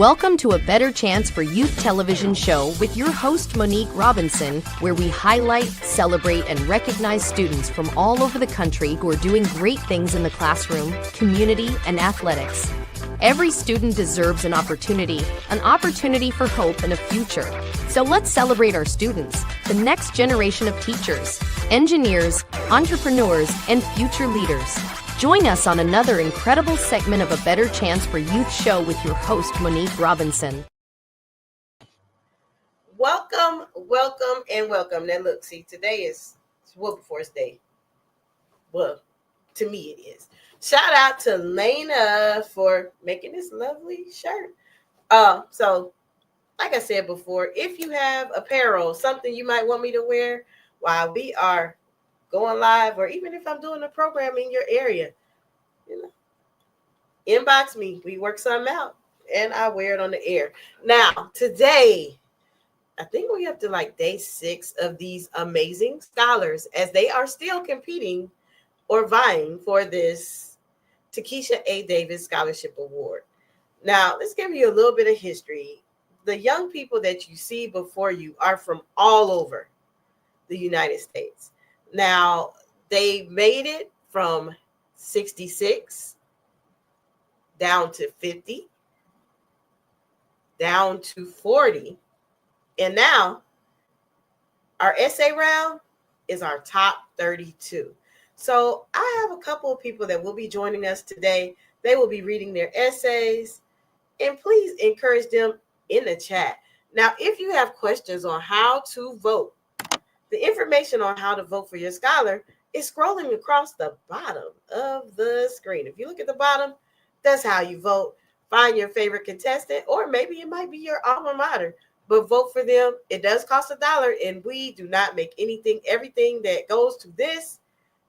Welcome to A Better Chance for Youth television show with your host, Monique Robinson, where we highlight, celebrate, and recognize students from all over the country who are doing great things in the classroom, community, and athletics. Every student deserves an opportunity for hope and a future. So let's celebrate our students, the next generation of teachers, engineers, entrepreneurs, and future leaders. Join us on another incredible segment of A Better Chance for Youth show with your host, Monique Robinson. Welcome, and welcome. Now look, see, today is Wilberforce Day. Well, to me it is. Shout out to Lena for making this lovely shirt. So, like I said before, if you have apparel, something you might want me to wear while we are going live, or even if I'm doing a program in your area, inbox me. We work something out, and I wear it on the air. Now, today, I think we're up to like day 6 of these amazing scholars as they are still competing or vying for this Takisha A. Davis Scholarship Award. Now, let's give you a little bit of history. The young people that you see before you are from all over the United States. Now, they made it from 66 down to 50, down to 40, and now our essay round is our top 32. So I have a couple of people that will be joining us today. They will be reading their essays, and please encourage them in the chat. Now, if you have questions on how to vote, the information on how to vote for your scholar is scrolling across the bottom of the screen. If you look at the bottom, that's how you vote. Find your favorite contestant, or maybe it might be your alma mater, but vote for them. It does cost $1, and we do not make anything. Everything that goes to this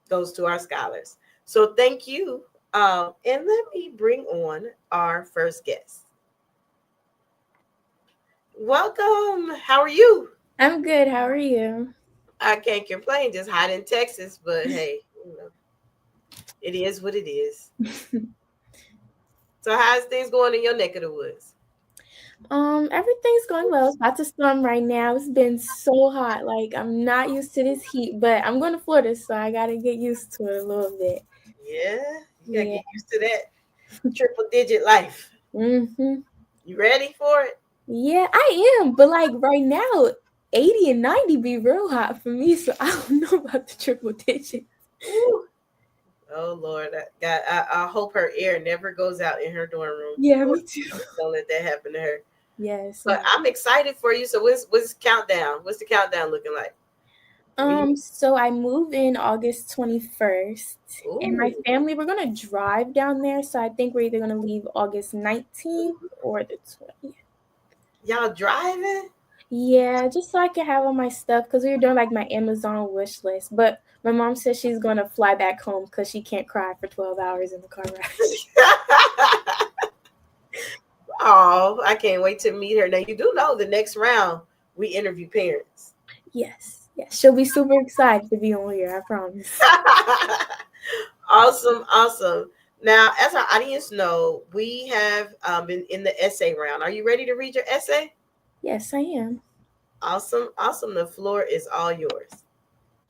goes to our scholars. So thank you. And let me bring on our first guest. Welcome. How are you? I'm good. How are you? I can't complain. Just hot in Texas, but hey, it is what it is. So how's things going in your neck of the woods? Everything's going well. It's about to storm right now. It's been so hot. Like, I'm not used to this heat, but I'm going to Florida, so I got to get used to it a little bit. Yeah, you got to get used to that triple-digit life. Mm-hmm. You ready for it? Yeah, I am. But, like, right now, 80 and 90 be real hot for me, so I don't know about the triple digits. Ooh. Oh, Lord. I hope her air never goes out in her dorm room. Yeah, me too. Don't let that happen to her. Yes. But I'm excited for you. So what's the countdown? What's the countdown looking like? So I move in August 21st. Ooh. And my family, we're going to drive down there. So I think we're either going to leave August 19th or the 20th. Y'all driving? Yeah, just so I can have all my stuff, because we were doing like my Amazon wish list. But my mom says she's going to fly back home because she can't cry for 12 hours in the car ride. Oh, I can't wait to meet her. Now, you do know the next round we interview parents. Yes. She'll be super excited to be on here, I promise. Awesome. Now, as our audience know, we have been in the essay round. Are you ready to read your essay? Yes, I am. Awesome. The floor is all yours.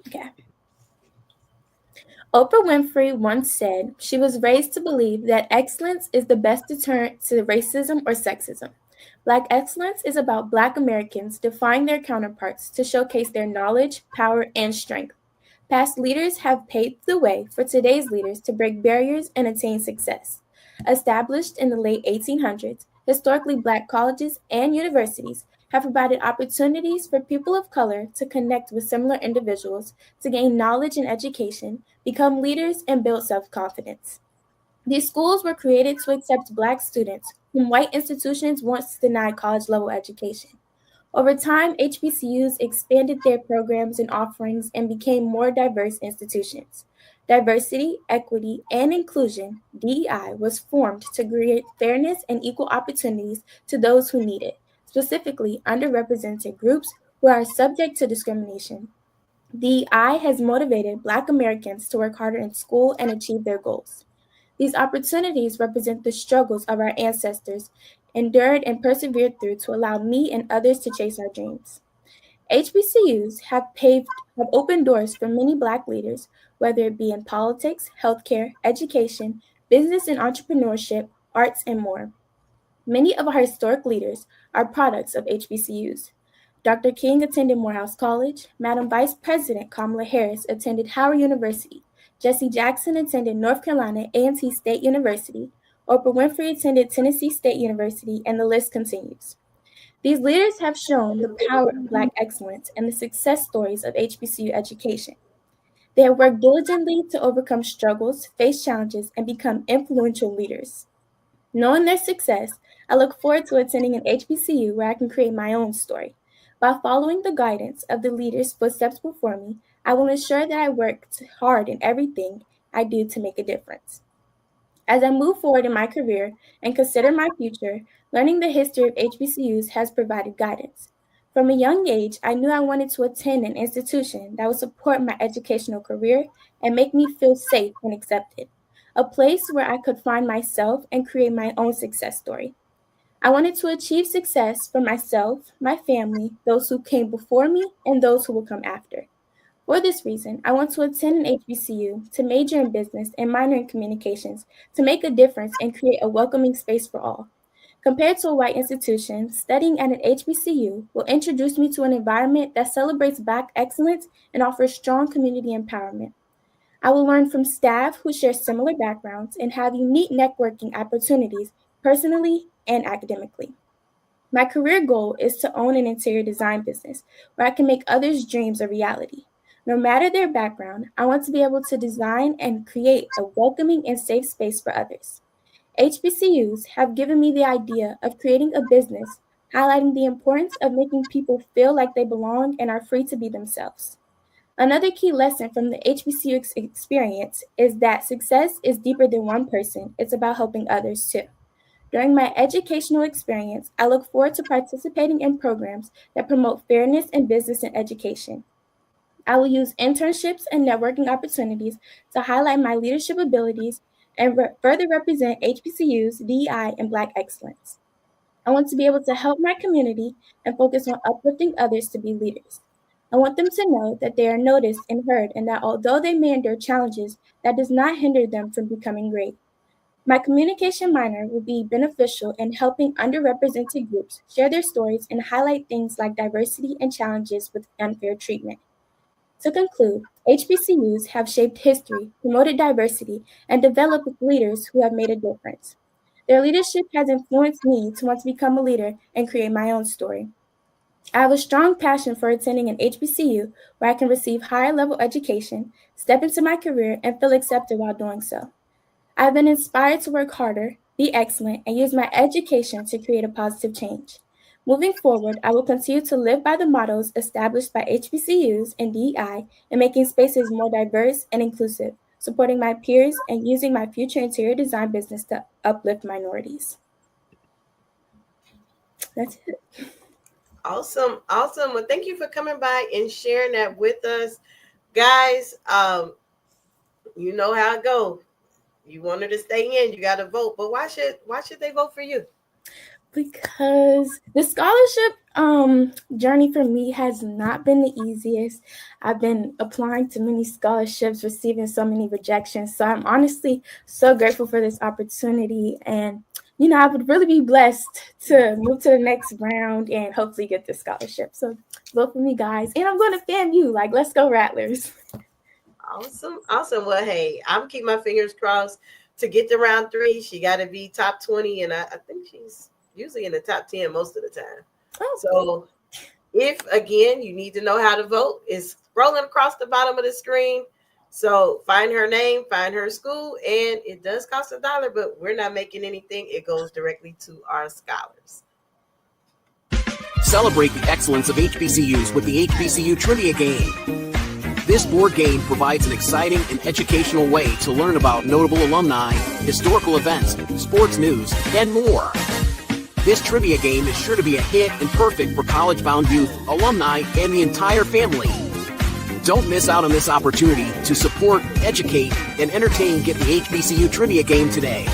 Okay. Oprah Winfrey once said she was raised to believe that excellence is the best deterrent to racism or sexism. Black excellence is about Black Americans defying their counterparts to showcase their knowledge, power, and strength. Past leaders have paved the way for today's leaders to break barriers and attain success. Established in the late 1800s, historically Black colleges and universities have provided opportunities for people of color to connect with similar individuals, to gain knowledge and education, become leaders, and build self-confidence. These schools were created to accept Black students whom white institutions once denied college-level education. Over time, HBCUs expanded their programs and offerings and became more diverse institutions. Diversity, equity, and inclusion, DEI, was formed to create fairness and equal opportunities to those who need it, specifically underrepresented groups who are subject to discrimination. DEI has motivated Black Americans to work harder in school and achieve their goals. These opportunities represent the struggles of our ancestors endured, and persevered through to allow me and others to chase our dreams. HBCUs have opened doors for many Black leaders, whether it be in politics, healthcare, education, business and entrepreneurship, arts, and more. Many of our historic leaders are products of HBCUs. Dr. King attended Morehouse College, Madam Vice President Kamala Harris attended Howard University, Jesse Jackson attended North Carolina A&T State University, Oprah Winfrey attended Tennessee State University, and the list continues. These leaders have shown the power of Black excellence and the success stories of HBCU education. They have worked diligently to overcome struggles, face challenges, and become influential leaders. Knowing their success, I look forward to attending an HBCU where I can create my own story. By following the guidance of the leaders' footsteps before me, I will ensure that I work hard in everything I do to make a difference. As I move forward in my career and consider my future, learning the history of HBCUs has provided guidance. From a young age, I knew I wanted to attend an institution that would support my educational career and make me feel safe and accepted, a place where I could find myself and create my own success story. I wanted to achieve success for myself, my family, those who came before me, and those who will come after. For this reason, I want to attend an HBCU to major in business and minor in communications to make a difference and create a welcoming space for all. Compared to a white institution, studying at an HBCU will introduce me to an environment that celebrates Black excellence and offers strong community empowerment. I will learn from staff who share similar backgrounds and have unique networking opportunities personally and academically. My career goal is to own an interior design business where I can make others' dreams a reality. No matter their background, I want to be able to design and create a welcoming and safe space for others. HBCUs have given me the idea of creating a business, highlighting the importance of making people feel like they belong and are free to be themselves. Another key lesson from the HBCU experience is that success is deeper than one person, it's about helping others too. During my educational experience, I look forward to participating in programs that promote fairness in business and education. I will use internships and networking opportunities to highlight my leadership abilities and further represent HBCUs, DEI, and Black excellence. I want to be able to help my community and focus on uplifting others to be leaders. I want them to know that they are noticed and heard and that although they may endure challenges, that does not hinder them from becoming great. My communication minor will be beneficial in helping underrepresented groups share their stories and highlight things like diversity and challenges with unfair treatment. To conclude, HBCUs have shaped history, promoted diversity, and developed leaders who have made a difference. Their leadership has influenced me to want to become a leader and create my own story. I have a strong passion for attending an HBCU where I can receive higher level education, step into my career, and feel accepted while doing so. I've been inspired to work harder, be excellent, and use my education to create a positive change. Moving forward, I will continue to live by the mottos established by HBCUs and DEI in making spaces more diverse and inclusive, supporting my peers, and using my future interior design business to uplift minorities. That's it. Awesome. Well, thank you for coming by and sharing that with us. Guys, you know how it goes. You want her to stay in, you got to vote. But why should they vote for you? Because the scholarship journey for me has not been the easiest. I've been applying to many scholarships, receiving so many rejections. So I'm honestly so grateful for this opportunity. And, I would really be blessed to move to the next round and hopefully get this scholarship. So vote for me, guys. And I'm going to FAMU. Let's go Rattlers. Awesome. Well, hey, I'm keeping my fingers crossed to get to round 3. She got to be top 20. And I think she's usually in the top 10 most of the time. Oh, so if, again, you need to know how to vote, it's scrolling across the bottom of the screen. So find her name, find her school, and it does cost $1, but we're not making anything. It goes directly to our scholars. Celebrate the excellence of HBCUs with the HBCU Trivia Game. This board game provides an exciting and educational way to learn about notable alumni, historical events, sports news, and more. This trivia game is sure to be a hit and perfect for college-bound youth, alumni, and the entire family. Don't miss out on this opportunity to support, educate, and entertain Get the HBCU Trivia Game today.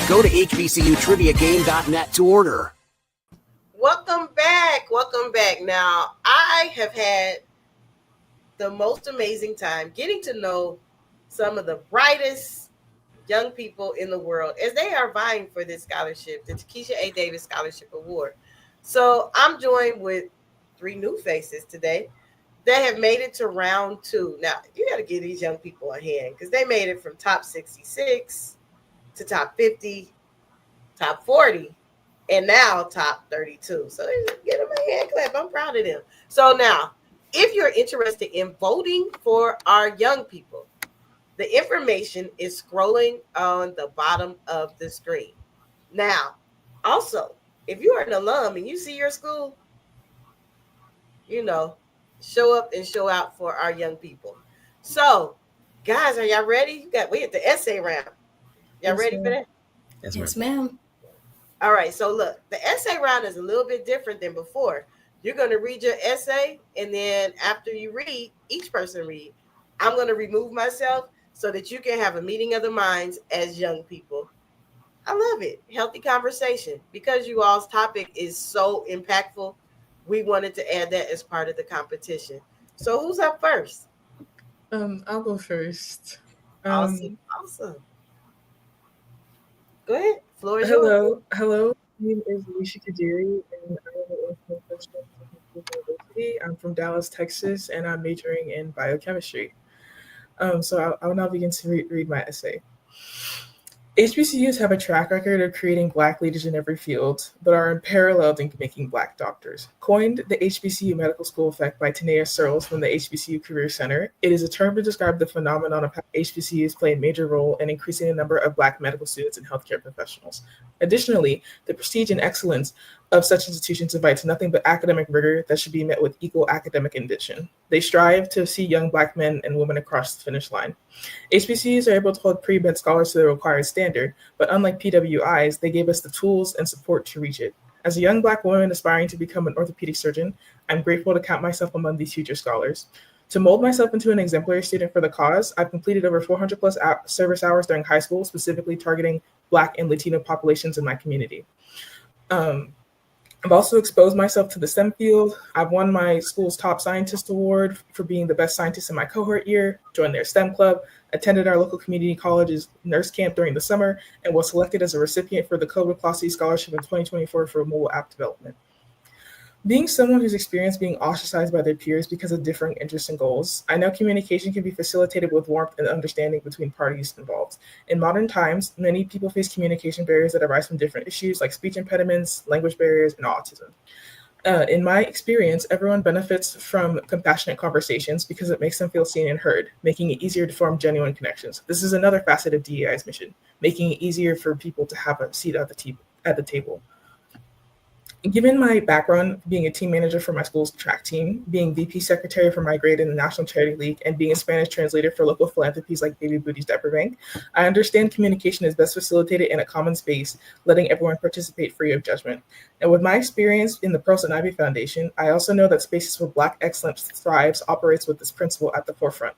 Go to HBCUTriviaGame.net to order. Welcome back. Welcome back. Now, I have had the most amazing time getting to know some of the brightest young people in the world as they are vying for this scholarship, the Takisha A. Davis Scholarship Award. So I'm joined with 3 new faces today that have made it to round 2. Now, you got to give these young people a hand because they made it from top 66 to top 50, top 40, and now top 32. So get them a hand clap. I'm proud of them. So now, if you're interested in voting for our young people, the information is scrolling on the bottom of the screen. Now, also, if you are an alum and you see your school, show up and show out for our young people. So, guys, are y'all ready? We at the essay round. Y'all ready for that? Yes, ma'am. All right. So look, the essay round is a little bit different than before. You're going to read your essay, and then after you read, each person read, I'm going to remove myself so that you can have a meeting of the minds as young people. I love it. Healthy conversation. Because you all's topic is so impactful, we wanted to add that as part of the competition. So who's up first? I'll go first. Awesome. Go ahead. Floor is yours. Hello. My name is Alicia Kadiri, and I'm an information freshman at University. I'm from Dallas, Texas, and I'm majoring in biochemistry. So I'll now begin to read my essay. HBCUs have a track record of creating Black leaders in every field, but are unparalleled in making Black doctors. Coined the HBCU Medical School Effect by Tanea Searles from the HBCU Career Center, it is a term to describe the phenomenon of how HBCUs play a major role in increasing the number of Black medical students and healthcare professionals. Additionally, the prestige and excellence of such institutions invites nothing but academic rigor that should be met with equal academic ambition. They strive to see young Black men and women across the finish line. HBCUs are able to hold pre-med scholars to the required standard, but unlike PWIs, they gave us the tools and support to reach it. As a young Black woman aspiring to become an orthopedic surgeon, I'm grateful to count myself among these future scholars. To mold myself into an exemplary student for the cause, I've completed over 400 plus service hours during high school, specifically targeting Black and Latino populations in my community. I've also exposed myself to the STEM field. I've won my school's top scientist award for being the best scientist in my cohort year, joined their STEM club, attended our local community college's nurse camp during the summer, and was selected as a recipient for the COVID Class C scholarship in 2024 for mobile app development. Being someone who's experienced being ostracized by their peers because of differing interests and goals, I know communication can be facilitated with warmth and understanding between parties involved. In modern times, many people face communication barriers that arise from different issues like speech impediments, language barriers, and autism. In my experience, everyone benefits from compassionate conversations because it makes them feel seen and heard, making it easier to form genuine connections. This is another facet of DEI's mission, making it easier for people to have a seat at the table. Given my background being a team manager for my school's track team, being VP secretary for my grade in the National Charity League, and being a Spanish translator for local philanthropies like Baby Booty's Diaper Bank, I understand communication is best facilitated in a common space, letting everyone participate free of judgment. And with my experience in the Pearls and Ivy Foundation, I also know that Spaces where Black Excellence Thrives operates with this principle at the forefront.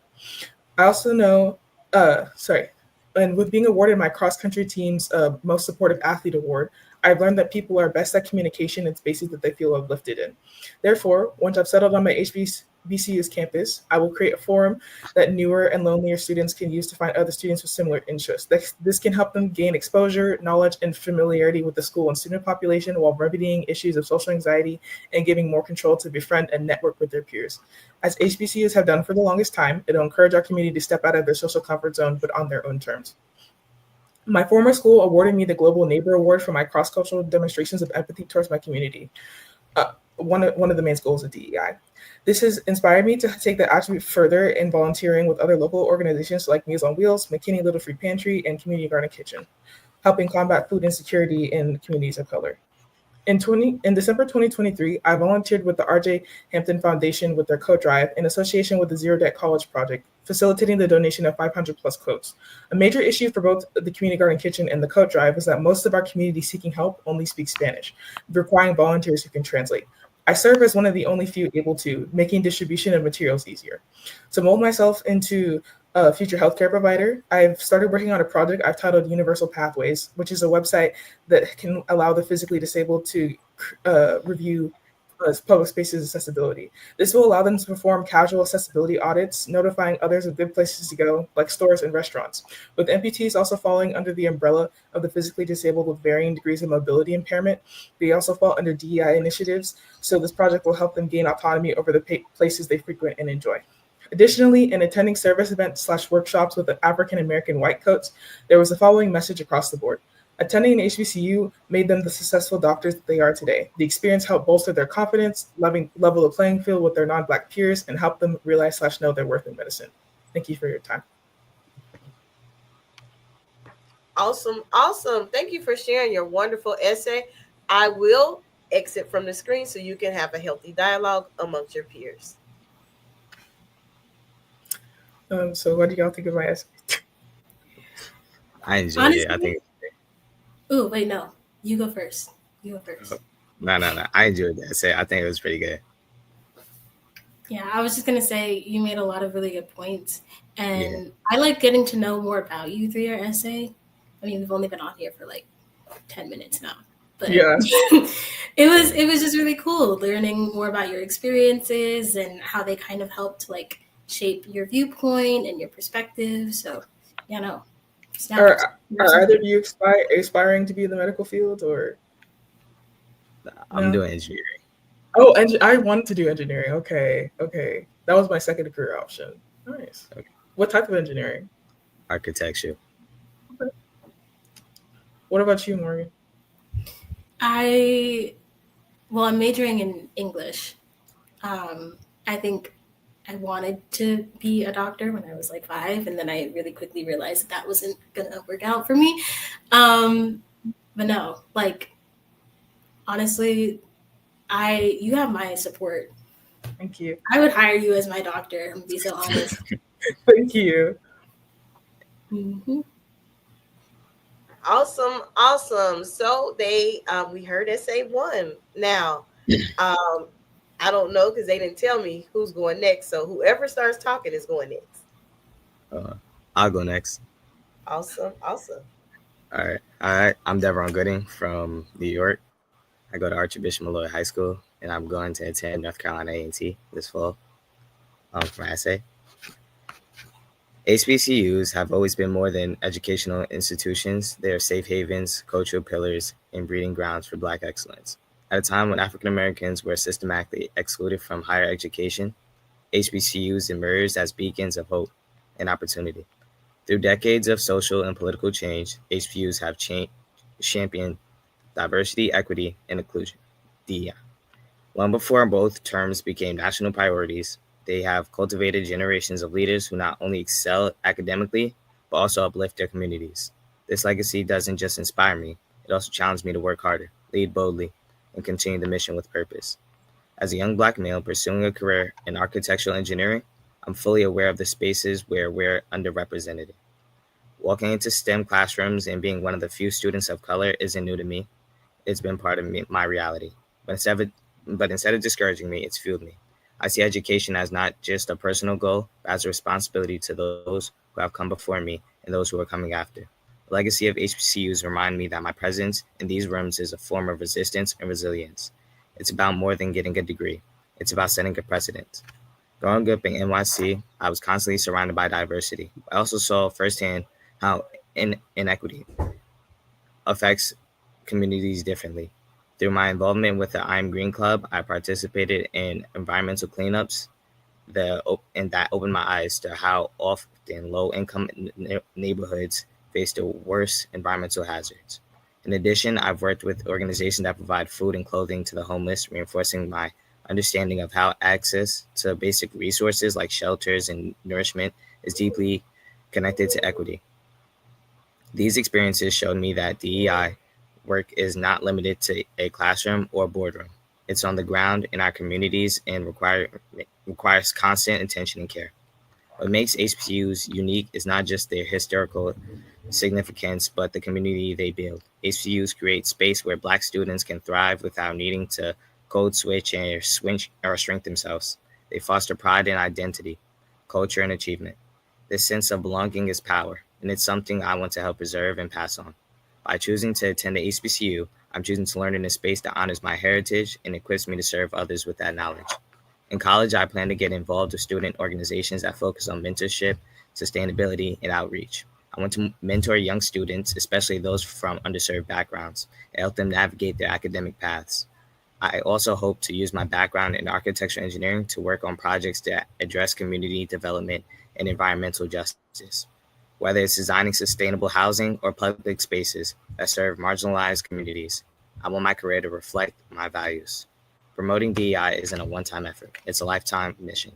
I also know, and with being awarded my cross-country team's Most Supportive Athlete Award, I've learned that people are best at communication in spaces that they feel uplifted in. Therefore, once I've settled on my HBCU's campus, I will create a forum that newer and lonelier students can use to find other students with similar interests. This can help them gain exposure, knowledge, and familiarity with the school and student population while remedying issues of social anxiety and giving more control to befriend and network with their peers. As HBCUs have done for the longest time, it'll encourage our community to step out of their social comfort zone, but on their own terms. My former school awarded me the Global Neighbor Award for my cross-cultural demonstrations of empathy towards my community, one of the main goals of DEI. This has inspired me to take the attribute further in volunteering with other local organizations like Meals on Wheels, McKinney Little Free Pantry, and Community Garden Kitchen, helping combat food insecurity in communities of color. In December 2023, I volunteered with the R.J. Hampton Foundation with their coat drive in association with the Zero Debt College Project, facilitating the donation of 500 plus coats. A major issue for both the Community Garden Kitchen and the coat drive is that most of our community seeking help only speak Spanish, requiring volunteers who can translate. I serve as one of the only few able to, making distribution of materials easier. To mold myself into a future healthcare provider. I've started working on a project I've titled Universal Pathways, which is a website that can allow the physically disabled to review public spaces accessibility. This will allow them to perform casual accessibility audits, notifying others of good places to go, like stores and restaurants. With amputees also falling under the umbrella of the physically disabled with varying degrees of mobility impairment, they also fall under DEI initiatives, so this project will help them gain autonomy over the places they frequent and enjoy. Additionally, in attending service events/workshops with the African American white coats, there was the following message across the board. Attending an HBCU made them the successful doctors that they are today. The experience helped bolster their confidence, level the playing field with their non-Black peers, and help them realize/know their worth in medicine. Thank you for your time. Awesome. Thank you for sharing your wonderful essay. I will exit from the screen so you can have a healthy dialogue amongst your peers. So what do y'all think of my essay? I enjoyed it. I think. Oh, wait, no. You go first. No. I enjoyed the essay. I think it was pretty good. Yeah, I was just going to say you made a lot of really good points. And I like getting to know more about you through your essay. I mean, we've only been on here for like 10 minutes now. But yeah. it was just really cool learning more about your experiences and how they kind of helped like shape your viewpoint and your perspective. So, Are either of you aspiring to be in the medical field, or? I'm doing engineering. Oh, I wanted to do engineering. Okay. That was my second career option. Nice. Okay. What type of engineering? Architecture. Okay. What about you, Morgan? I'm majoring in English. I think I wanted to be a doctor when I was like 5, and then I really quickly realized that wasn't gonna work out for me. But no, like honestly, you have my support. Thank you. I would hire you as my doctor. I'm gonna be so honest. Thank you. Mm-hmm. Awesome. So we heard essay 1. Now, I don't know because they didn't tell me who's going next. So whoever starts talking is going next. I'll go next. Awesome. All right. I'm Devron Gooding from New York. I go to Archbishop Malloy High School, and I'm going to attend North Carolina A&T this fall for my essay. HBCUs have always been more than educational institutions. They are safe havens, cultural pillars, and breeding grounds for Black excellence. At a time when African Americans were systematically excluded from higher education, HBCUs emerged as beacons of hope and opportunity. Through decades of social and political change, HBCUs have championed diversity, equity, and inclusion, DEI. Long before both terms became national priorities, they have cultivated generations of leaders who not only excel academically, but also uplift their communities. This legacy doesn't just inspire me, it also challenged me to work harder, lead boldly, and continue the mission with purpose. As a young Black male pursuing a career in architectural engineering, I'm fully aware of the spaces where we're underrepresented. Walking into STEM classrooms and being one of the few students of color isn't new to me. It's been part of my reality. But instead of discouraging me, it's fueled me. I see education as not just a personal goal, but as a responsibility to those who have come before me and those who are coming after. The legacy of HBCUs remind me that my presence in these rooms is a form of resistance and resilience. It's about more than getting a degree. It's about setting a precedent. Growing up in NYC, I was constantly surrounded by diversity. I also saw firsthand how inequity affects communities differently. Through my involvement with the I'm Green Club, I participated in environmental cleanups and that opened my eyes to how often low-income neighborhoods face the worst environmental hazards. In addition, I've worked with organizations that provide food and clothing to the homeless, reinforcing my understanding of how access to basic resources like shelters and nourishment is deeply connected to equity. These experiences showed me that DEI work is not limited to a classroom or boardroom. It's on the ground in our communities and requires constant attention and care. What makes HBCUs unique is not just their historical significance, but the community they build. HBCUs create space where Black students can thrive without needing to code switch or shrink themselves. They foster pride and identity, culture and achievement. This sense of belonging is power, and it's something I want to help preserve and pass on. By choosing to attend the HBCU, I'm choosing to learn in a space that honors my heritage and equips me to serve others with that knowledge. In college, I plan to get involved with student organizations that focus on mentorship, sustainability, and outreach. I want to mentor young students, especially those from underserved backgrounds, and help them navigate their academic paths. I also hope to use my background in architectural engineering to work on projects that address community development and environmental justice, whether it's designing sustainable housing or public spaces that serve marginalized communities. I want my career to reflect my values. Promoting DEI isn't a one-time effort, it's a lifetime mission.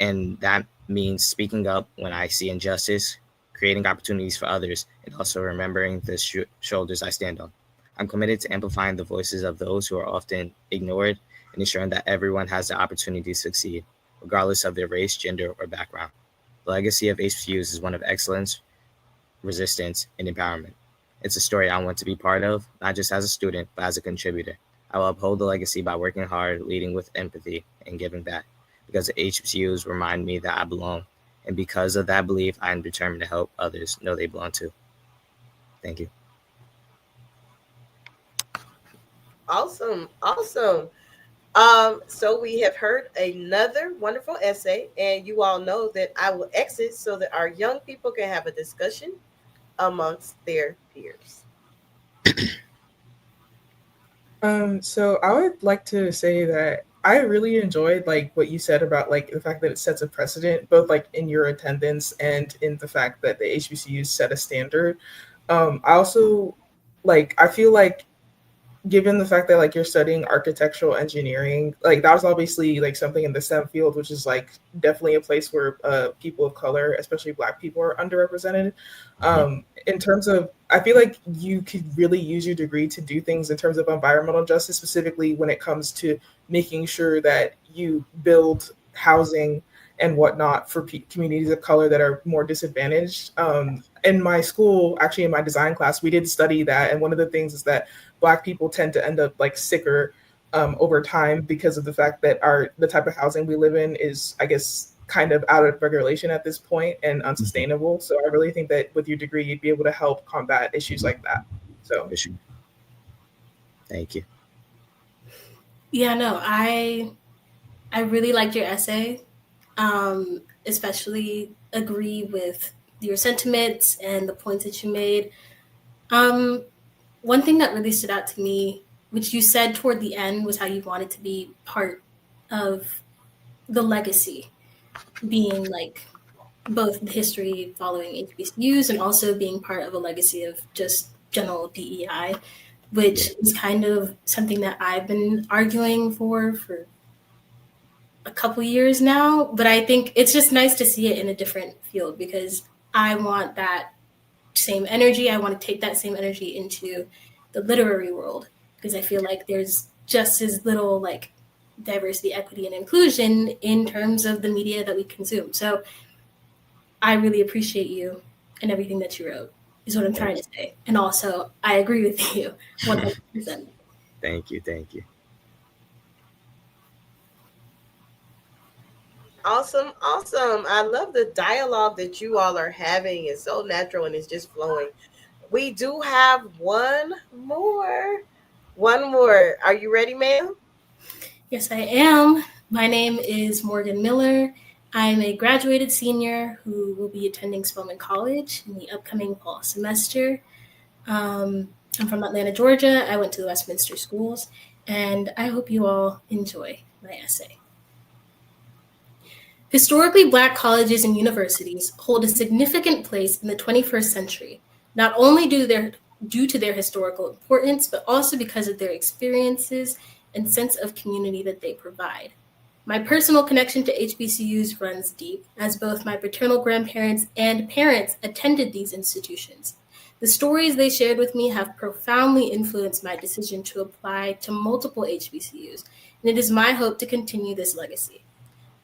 And that means speaking up when I see injustice, creating opportunities for others, and also remembering the shoulders I stand on. I'm committed to amplifying the voices of those who are often ignored and ensuring that everyone has the opportunity to succeed, regardless of their race, gender, or background. The legacy of HBCUs is one of excellence, resistance, and empowerment. It's a story I want to be part of, not just as a student, but as a contributor. I will uphold the legacy by working hard, leading with empathy, and giving back, because the HBCUs remind me that I belong. And because of that belief, I am determined to help others know they belong too. Thank you. Awesome. So we have heard another wonderful essay, and you all know that I will exit so that our young people can have a discussion amongst their peers. So I would like to say that I really enjoyed like what you said about like the fact that it sets a precedent, both like in your attendance and in the fact that the HBCUs set a standard. I also I feel like given the fact that like you're studying architectural engineering, like that was obviously like something in the STEM field, which is like definitely a place where people of color, especially Black people, are underrepresented. In terms of, I feel like you could really use your degree to do things in terms of environmental justice, specifically when it comes to making sure that you build housing and whatnot for communities of color that are more disadvantaged. In my school, actually in my design class, we did study that. And one of the things is that Black people tend to end up like sicker over time because of the fact that the type of housing we live in is, I guess, kind of out of regulation at this point and unsustainable. So I really think that with your degree, you'd be able to help combat issues like that. So thank you. Yeah, no, I really liked your essay. Especially agree with your sentiments and the points that you made. One thing that really stood out to me, which you said toward the end, was how you wanted to be part of the legacy, being like both the history following HBCUs and also being part of a legacy of just general DEI, which is kind of something that I've been arguing for a couple years now, but I think it's just nice to see it in a different field because I want that same energy. I want to take that same energy into the literary world because I feel like there's just as little like diversity, equity, and inclusion in terms of the media that we consume. So I really appreciate you and everything that you wrote is what I'm trying to say. And also I agree with you 100%. Thank you. Awesome. I love the dialogue that you all are having. It's so natural and it's just flowing. We do have one more. Are you ready, ma'am? Yes, I am. My name is Morgan Miller. I'm a graduated senior who will be attending Spelman College in the upcoming fall semester. I'm from Atlanta, Georgia. I went to the Westminster schools, and I hope you all enjoy my essay. Historically Black colleges and universities hold a significant place in the 21st century, not only due to their historical importance, but also because of their experiences and sense of community that they provide. My personal connection to HBCUs runs deep, as both my paternal grandparents and parents attended these institutions. The stories they shared with me have profoundly influenced my decision to apply to multiple HBCUs, and it is my hope to continue this legacy.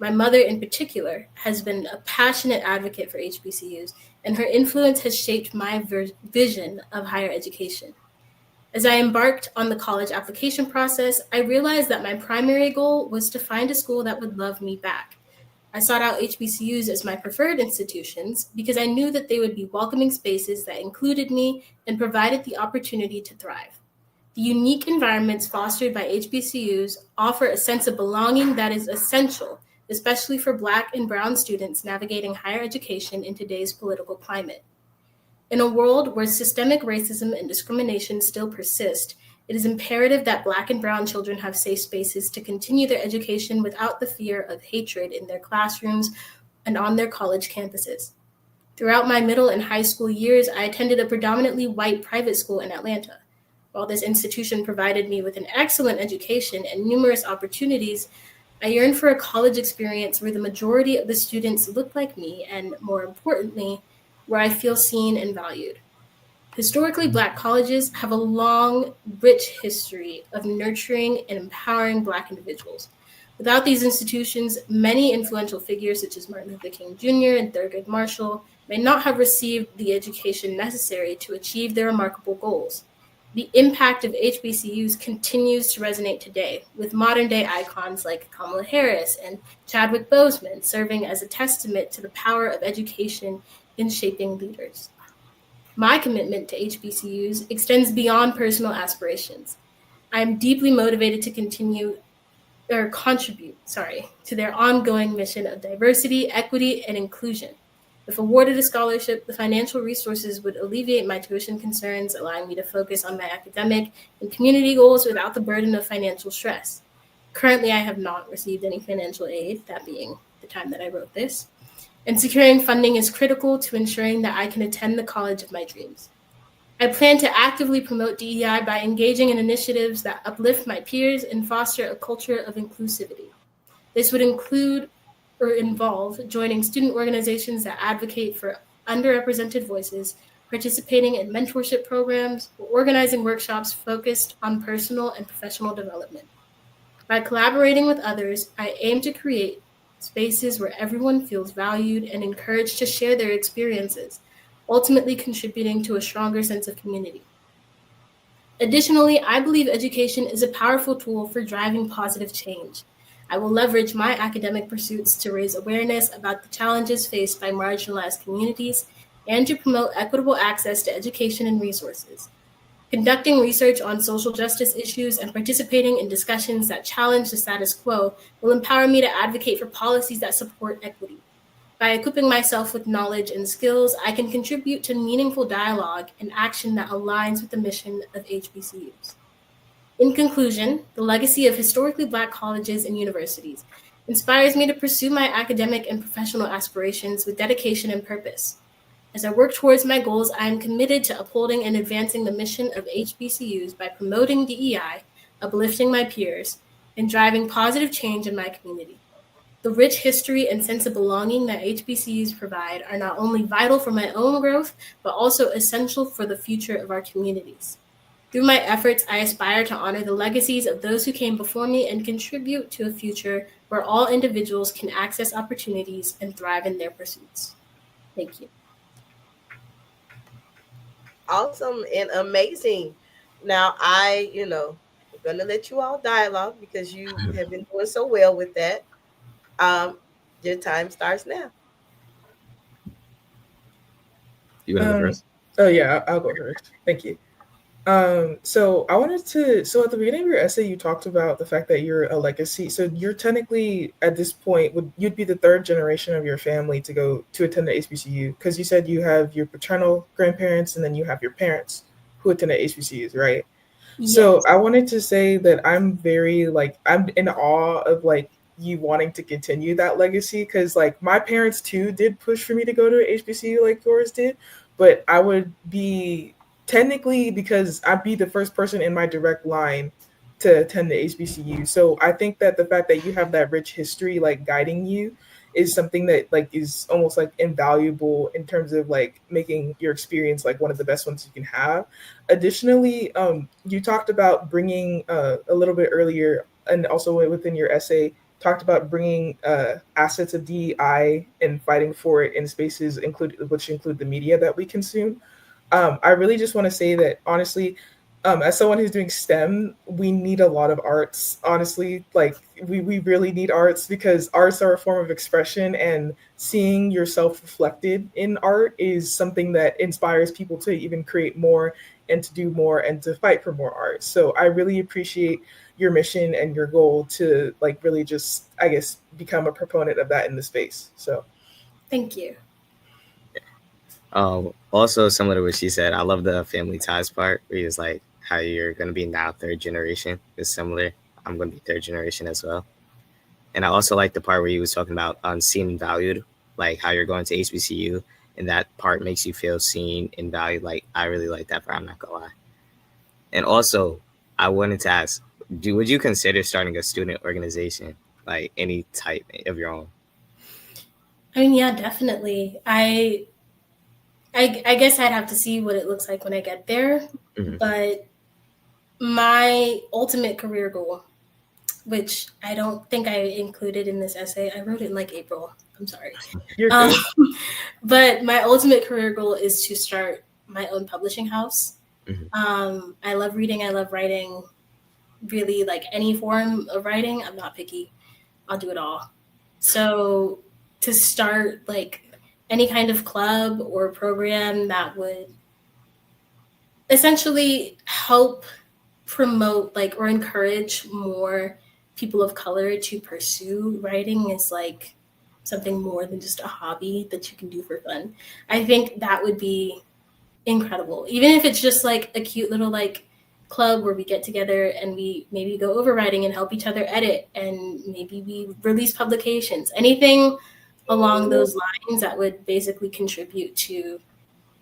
My mother, in particular, has been a passionate advocate for HBCUs, and her influence has shaped my vision of higher education. As I embarked on the college application process, I realized that my primary goal was to find a school that would love me back. I sought out HBCUs as my preferred institutions because I knew that they would be welcoming spaces that included me and provided the opportunity to thrive. The unique environments fostered by HBCUs offer a sense of belonging that is essential, especially for Black and Brown students navigating higher education in today's political climate. In a world where systemic racism and discrimination still persist, it is imperative that Black and Brown children have safe spaces to continue their education without the fear of hatred in their classrooms and on their college campuses. Throughout my middle and high school years, I attended a predominantly white private school in Atlanta. While this institution provided me with an excellent education and numerous opportunities, I yearned for a college experience where the majority of the students look like me and, more importantly, where I feel seen and valued. Historically, Black colleges have a long, rich history of nurturing and empowering Black individuals. Without these institutions, many influential figures such as Martin Luther King Jr. and Thurgood Marshall may not have received the education necessary to achieve their remarkable goals. The impact of HBCUs continues to resonate today, with modern-day icons like Kamala Harris and Chadwick Boseman serving as a testament to the power of education in shaping leaders. My commitment to HBCUs extends beyond personal aspirations. I am deeply motivated to contribute to their ongoing mission of diversity, equity, and inclusion. If awarded a scholarship, the financial resources would alleviate my tuition concerns, allowing me to focus on my academic and community goals without the burden of financial stress. Currently, I have not received any financial aid, that being the time that I wrote this, and securing funding is critical to ensuring that I can attend the college of my dreams. I plan to actively promote DEI by engaging in initiatives that uplift my peers and foster a culture of inclusivity. This would involve joining student organizations that advocate for underrepresented voices, participating in mentorship programs, or organizing workshops focused on personal and professional development. By collaborating with others, I aim to create spaces where everyone feels valued and encouraged to share their experiences, ultimately contributing to a stronger sense of community. Additionally, I believe education is a powerful tool for driving positive change. I will leverage my academic pursuits to raise awareness about the challenges faced by marginalized communities and to promote equitable access to education and resources. Conducting research on social justice issues and participating in discussions that challenge the status quo will empower me to advocate for policies that support equity. By equipping myself with knowledge and skills, I can contribute to meaningful dialogue and action that aligns with the mission of HBCUs. In conclusion, the legacy of historically Black colleges and universities inspires me to pursue my academic and professional aspirations with dedication and purpose. As I work towards my goals, I am committed to upholding and advancing the mission of HBCUs by promoting DEI, uplifting my peers, and driving positive change in my community. The rich history and sense of belonging that HBCUs provide are not only vital for my own growth, but also essential for the future of our communities. Through my efforts, I aspire to honor the legacies of those who came before me and contribute to a future where all individuals can access opportunities and thrive in their pursuits. Thank you. Awesome and amazing. Now, I'm going to let you all dialogue because you have been doing so well with that. Your time starts now. You want to go first? Oh, yeah, I'll go first. Thank you. So at the beginning of your essay, you talked about the fact that you're a legacy. So you're technically at this point, you'd be the third generation of your family to attend the HBCU, because you said you have your paternal grandparents and then you have your parents who attended HBCUs, right? Yes. So I wanted to say that I'm very I'm in awe of you wanting to continue that legacy, because my parents too did push for me to go to an HBCU like yours did, but I would be technically, because I'd be the first person in my direct line to attend the HBCU. So I think that the fact that you have that rich history guiding you is something that is almost invaluable in terms of making your experience one of the best ones you can have. Additionally, you talked about bringing a little bit earlier, and also within your essay, talked about bringing assets of DEI and fighting for it in spaces which include the media that we consume. I really just want to say that, honestly, as someone who's doing STEM, we need a lot of arts. Honestly, like we really need arts because arts are a form of expression, and seeing yourself reflected in art is something that inspires people to even create more and to do more and to fight for more art. So I really appreciate your mission and your goal to like really just, I guess, become a proponent of that in the space. So Thank you. Also, similar to what she said, I love the family ties part where he was like, how you're going to be now third generation is similar. I'm going to be third generation as well. And I also like the part where he was talking about unseen and valued, like how you're going to HBCU and that part makes you feel seen and valued. Like, I really like that part, I'm not going to lie. And also, I wanted to ask, would you consider starting a student organization, like any type of your own? I mean, yeah, definitely. I guess I'd have to see what it looks like when I get there. Mm-hmm. But my ultimate career goal, which I don't think I included in this essay, I wrote it in like April. I'm sorry. You're good. But my ultimate career goal is to start my own publishing house. Mm-hmm. I love reading. I love writing. Really, like any form of writing, I'm not picky. I'll do it all. So to start like any kind of club or program that would essentially help promote like or encourage more people of color to pursue writing is like something more than just a hobby that you can do for fun. I think that would be incredible. Even if it's just like a cute little like club where we get together and we maybe go over writing and help each other edit, and maybe we release publications, anything along those lines that would basically contribute to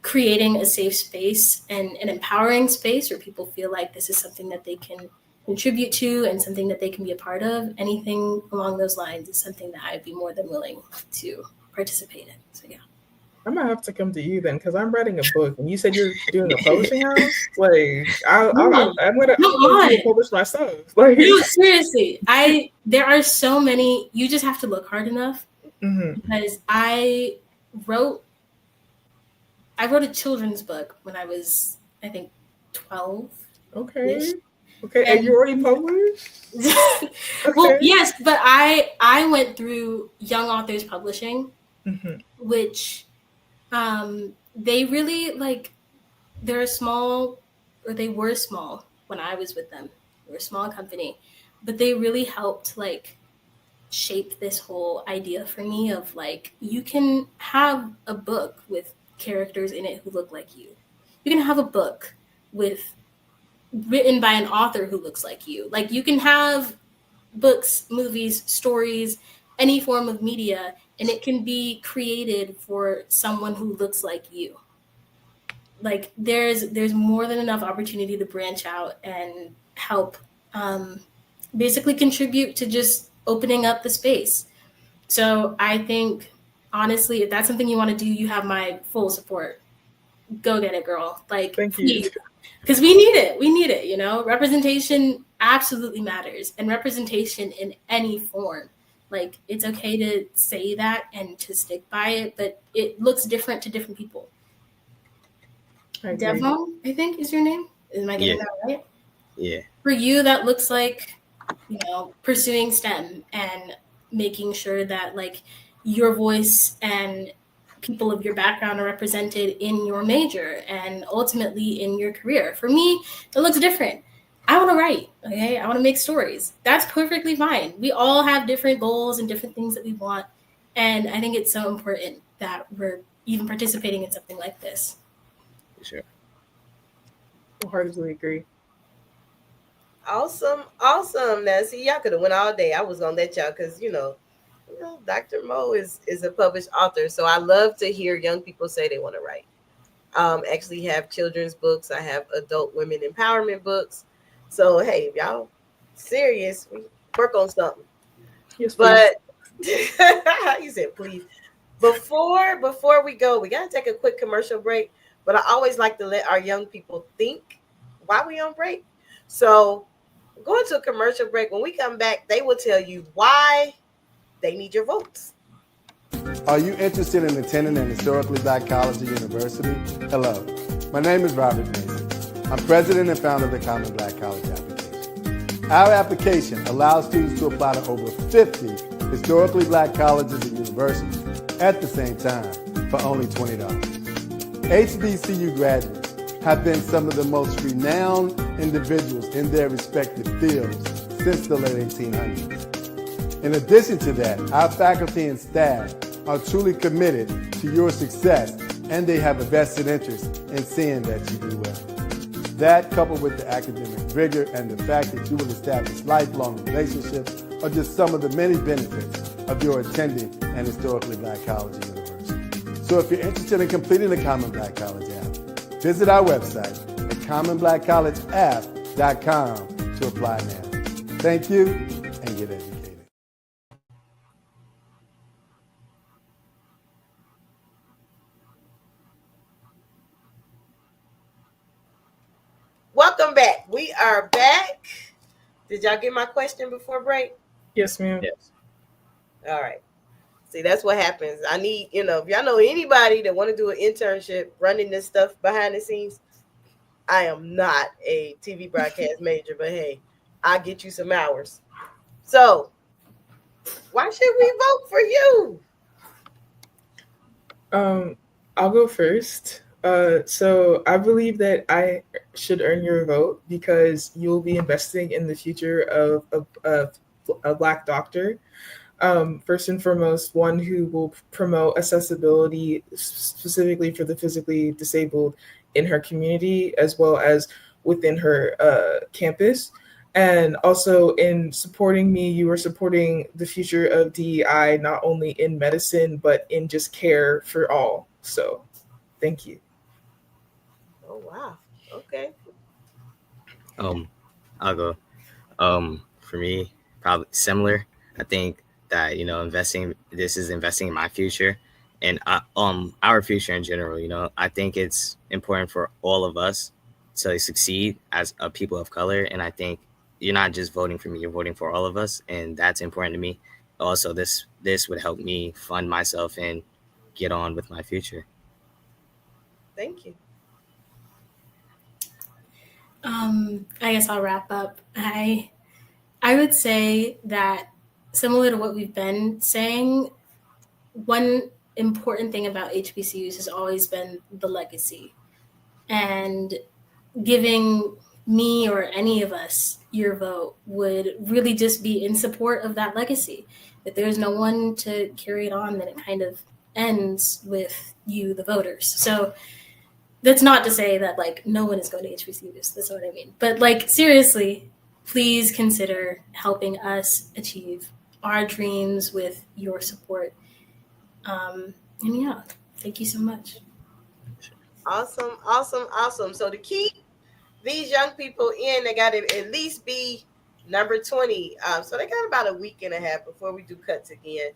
creating a safe space and an empowering space where people feel like this is something that they can contribute to and something that they can be a part of. Anything along those lines is something that I'd be more than willing to participate in. So yeah. I'm gonna have to come to you then because I'm writing a book, and you said you're doing a publishing house. Like, I'm gonna publish myself. Like, no, seriously, there are so many. You just have to look hard enough. Mm-hmm. Because I wrote a children's book when I was, I think, 12. Okay. And you already published? Okay. Well, yes, but I went through Young Authors Publishing, mm-hmm. which they really like. They were small when I was with them. They were a small company, but they really helped like shape this whole idea for me of like, you can have a book with characters in it who look like you. You can have a book written by an author who looks like you. Like, you can have books, movies, stories, any form of media, and it can be created for someone who looks like you. Like, there's more than enough opportunity to branch out and help basically contribute to just opening up the space. So I think, honestly, if that's something you want to do, you have my full support. Go get it, girl. Like, thank you. Because we need it. We need it, you know? Representation absolutely matters. And representation in any form. Like, it's okay to say that and to stick by it, but it looks different to different people. Devon, I think, is your name. Am I getting that right? Yeah. For you, that looks like, you know, pursuing STEM and making sure that like your voice and people of your background are represented in your major and ultimately in your career. For me, it looks different. I want to write, okay? I want to make stories. That's perfectly fine. We all have different goals and different things that we want. And I think it's so important that we're even participating in something like this. For sure. I wholeheartedly agree. Awesome. Now, see, y'all could have went all day. I was gonna let y'all because you know, Dr. Mo is a published author, so I love to hear young people say they want to write. Actually have children's books. I have adult women empowerment books. So hey, if y'all serious, we work on something. Yes, but you said please. Before we go, we gotta take a quick commercial break. But I always like to let our young people think while we on break. So going to a commercial break. When we come back, they will tell you why they need your votes. Are you interested in attending an historically black college or university? Hello, my name is Robert Mason. I'm president and founder of the Common Black College application. Our application allows students to apply to over 50 historically black colleges and universities at the same time for only $20. HBCU graduates have been some of the most renowned individuals in their respective fields since the late 1800s. In addition to that, our faculty and staff are truly committed to your success, and they have a vested interest in seeing that you do well. That, coupled with the academic rigor and the fact that you will establish lifelong relationships, are just some of the many benefits of your attending an historically black college or university. So if you're interested in completing the Common Black College app, visit our website at commonblackcollegeapp.com to apply now. Thank you, and get educated. Welcome back. We are back. Did y'all get my question before break? Yes, ma'am. Yes. All right. See, that's what happens. I need, if y'all know anybody that want to do an internship running this stuff behind the scenes, I am not a TV broadcast major, but hey, I'll get you some hours. So, why should we vote for you? I'll go first. So I believe that I should earn your vote because you'll be investing in the future of a Black doctor. First and foremost, one who will promote accessibility specifically for the physically disabled in her community, as well as within her campus. And also in supporting me, you are supporting the future of DEI, not only in medicine, but in just care for all. So thank you. Oh, wow. Okay. I'll go. For me, probably similar. I think that, investing in my future and our future in general. I think it's important for all of us to succeed as a people of color. And I think you're not just voting for me, you're voting for all of us. And that's important to me. Also, this would help me fund myself and get on with my future. Thank you. I guess I'll wrap up. I would say that similar to what we've been saying, one important thing about HBCUs has always been the legacy. And giving me or any of us your vote would really just be in support of that legacy. That there's no one to carry it on, then it kind of ends with you, the voters. So that's not to say that no one is going to HBCUs. That's what I mean. But seriously, please consider helping us achieve our dreams with your support. And yeah, thank you so much. Awesome. So to keep these young people in, they got to at least be number 20. So they got about a week and a half before we do cuts again.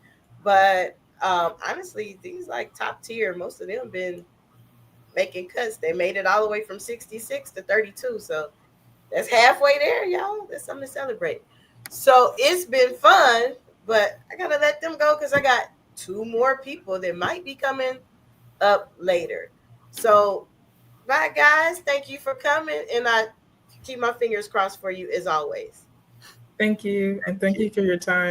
But honestly, these top tier, most of them been making cuts. They made it all the way from 66 to 32. So that's halfway there, y'all. That's something to celebrate. So it's been fun, but I got to let them go because I got 2 more people that might be coming up later. So bye, guys. Thank you for coming. And I keep my fingers crossed for you as always. Thank you. And thank you for your time.